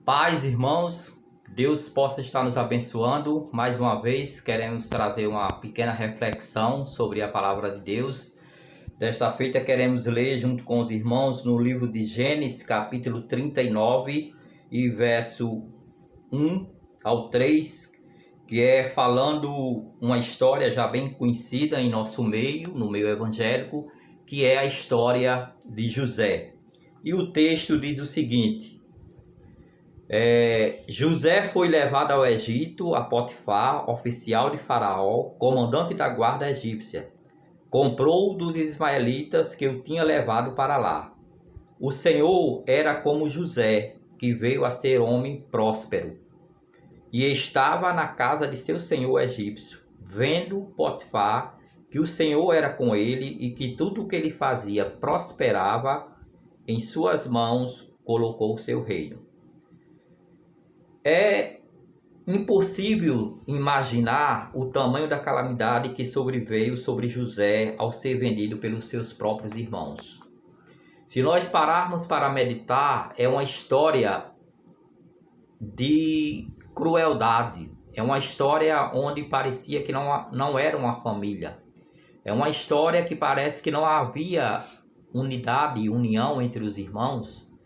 Paz, irmãos, Deus possa estar nos abençoando. Mais uma vez, queremos trazer uma pequena reflexão sobre a palavra de Deus. Desta feita, queremos ler junto com os irmãos no livro de Gênesis, capítulo 39, e verso 1 ao 3, que é falando uma história já bem conhecida em nosso meio, no meio evangélico, que é a história de José. E o texto diz o seguinte: José foi levado ao Egito a Potifar, oficial de Faraó, comandante da guarda egípcia. Comprou dos ismaelitas que o tinha levado para lá. O Senhor era como José, que veio a ser homem próspero, e estava na casa de seu senhor egípcio. Vendo Potifar que o Senhor era com ele e que tudo o que ele fazia prosperava, em suas mãos colocou o seu reino. É impossível imaginar o tamanho da calamidade que sobreveio sobre José ao ser vendido pelos seus próprios irmãos. Se nós pararmos para meditar, é uma história de crueldade. É uma história onde parecia que não era uma família. É uma história que parece que não havia unidade e união entre os irmãos.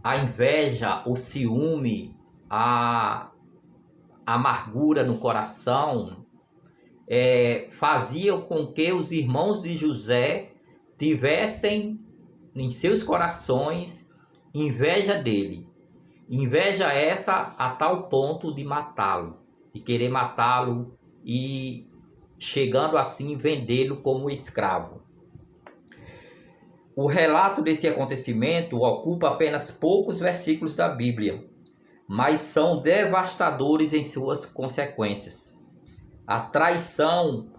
A inveja, o ciúme, a amargura no coração faziam com que os irmãos de José tivessem em seus corações inveja dele. Inveja essa a tal ponto de matá-lo, de querer matá-lo e chegando assim vendê-lo como escravo. O relato desse acontecimento ocupa apenas poucos versículos da Bíblia, mas são devastadores em suas consequências. A traição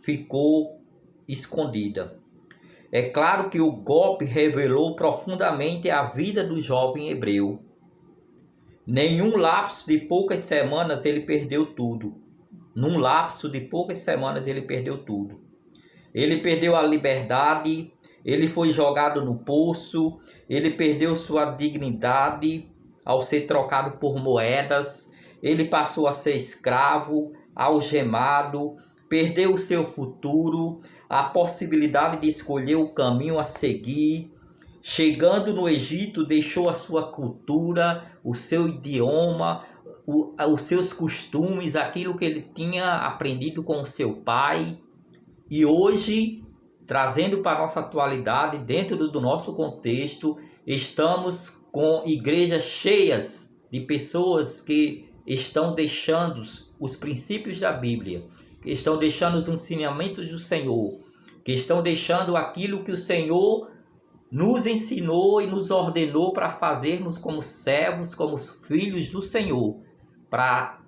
ficou escondida. É claro que o golpe revelou profundamente a vida do jovem hebreu. Nenhum lapso de poucas semanas ele perdeu tudo. Num lapso de poucas semanas ele perdeu tudo. Ele perdeu a liberdade, ele foi jogado no poço, ele perdeu sua dignidade ao ser trocado por moedas, ele passou a ser escravo, algemado, perdeu o seu futuro, a possibilidade de escolher o caminho a seguir. Chegando no Egito, deixou a sua cultura, o seu idioma, os seus costumes, aquilo que ele tinha aprendido com o seu pai. E hoje, trazendo para a nossa atualidade, dentro do nosso contexto, estamos com igrejas cheias de pessoas que estão deixando os princípios da Bíblia, que estão deixando os ensinamentos do Senhor, que estão deixando aquilo que o Senhor nos ensinou e nos ordenou para fazermos como servos, como filhos do Senhor, para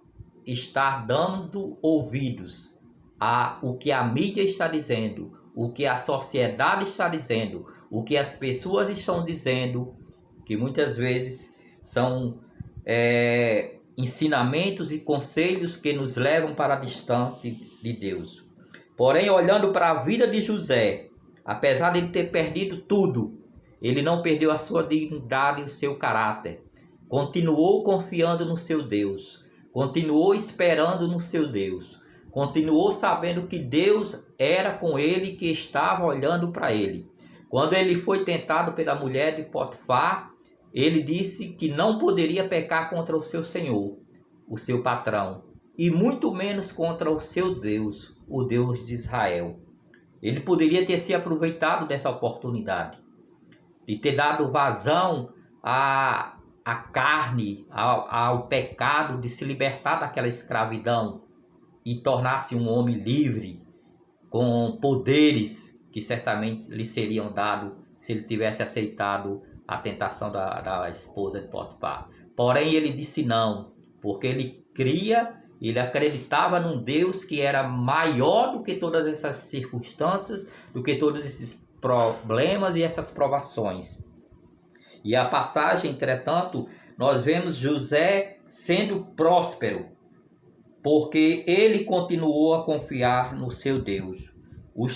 estar dando ouvidos a o que a mídia está dizendo, o que a sociedade está dizendo, o que as pessoas estão dizendo, que muitas vezes são ensinamentos e conselhos que nos levam para distante de Deus. Porém, olhando para a vida de José, apesar de ele ter perdido tudo, ele não perdeu a sua dignidade e o seu caráter. Continuou confiando no seu Deus, continuou esperando no seu Deus, continuou sabendo que Deus era com ele, que estava olhando para ele. Quando ele foi tentado pela mulher de Potifar, ele disse que não poderia pecar contra o seu Senhor, o seu patrão, e muito menos contra o seu Deus, o Deus de Israel. Ele poderia ter se aproveitado dessa oportunidade, de ter dado vazão à carne, ao pecado, de se libertar daquela escravidão e tornar-se um homem livre, com poderes que certamente lhe seriam dados se ele tivesse aceitado a tentação da esposa de Potifar. Porém, ele disse não, porque ele cria, ele acreditava num Deus que era maior do que todas essas circunstâncias, do que todos esses problemas e essas provações. E a passagem, entretanto, nós vemos José sendo próspero, porque ele continuou a confiar no seu Deus. O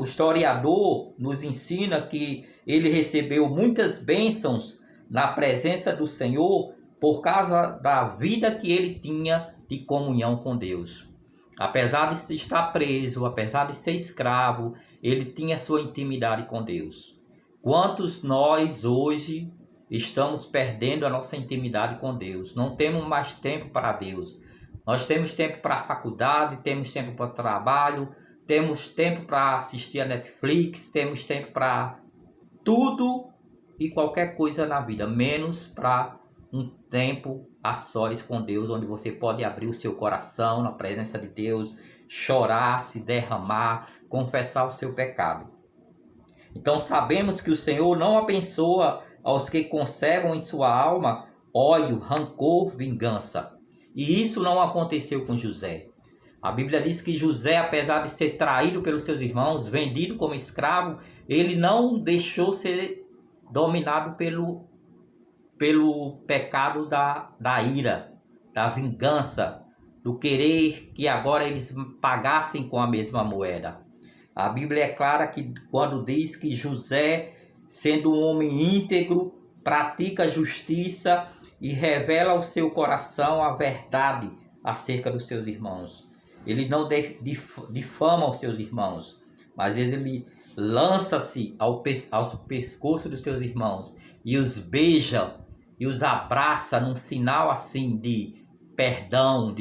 historiador nos ensina que ele recebeu muitas bênçãos na presença do Senhor por causa da vida que ele tinha de comunhão com Deus. Apesar de estar preso, apesar de ser escravo, ele tinha sua intimidade com Deus. Quantos nós hoje estamos perdendo a nossa intimidade com Deus? Não temos mais tempo para Deus. Nós temos tempo para a faculdade, temos tempo para o trabalho, temos tempo para assistir a Netflix, temos tempo para tudo e qualquer coisa na vida, menos para um tempo a sós com Deus, onde você pode abrir o seu coração na presença de Deus, chorar, se derramar, confessar o seu pecado. Então sabemos que o Senhor não abençoa aos que conservam em sua alma ódio, rancor, vingança. E isso não aconteceu com José. A Bíblia diz que José, apesar de ser traído pelos seus irmãos, vendido como escravo, ele não deixou ser dominado pelo pecado da ira, da vingança, do querer que agora eles pagassem com a mesma moeda. A Bíblia é clara que quando diz que José, sendo um homem íntegro, pratica justiça e revela ao seu coração a verdade acerca dos seus irmãos. Ele não difama os seus irmãos, mas ele lança-se aos pescoços dos seus irmãos e os beija e os abraça num sinal assim de perdão,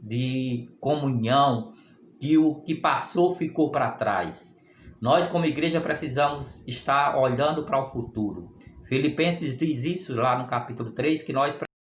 de comunhão, que o que passou ficou para trás. Nós como igreja precisamos estar olhando para o futuro. Filipenses diz isso lá no capítulo 3, que nós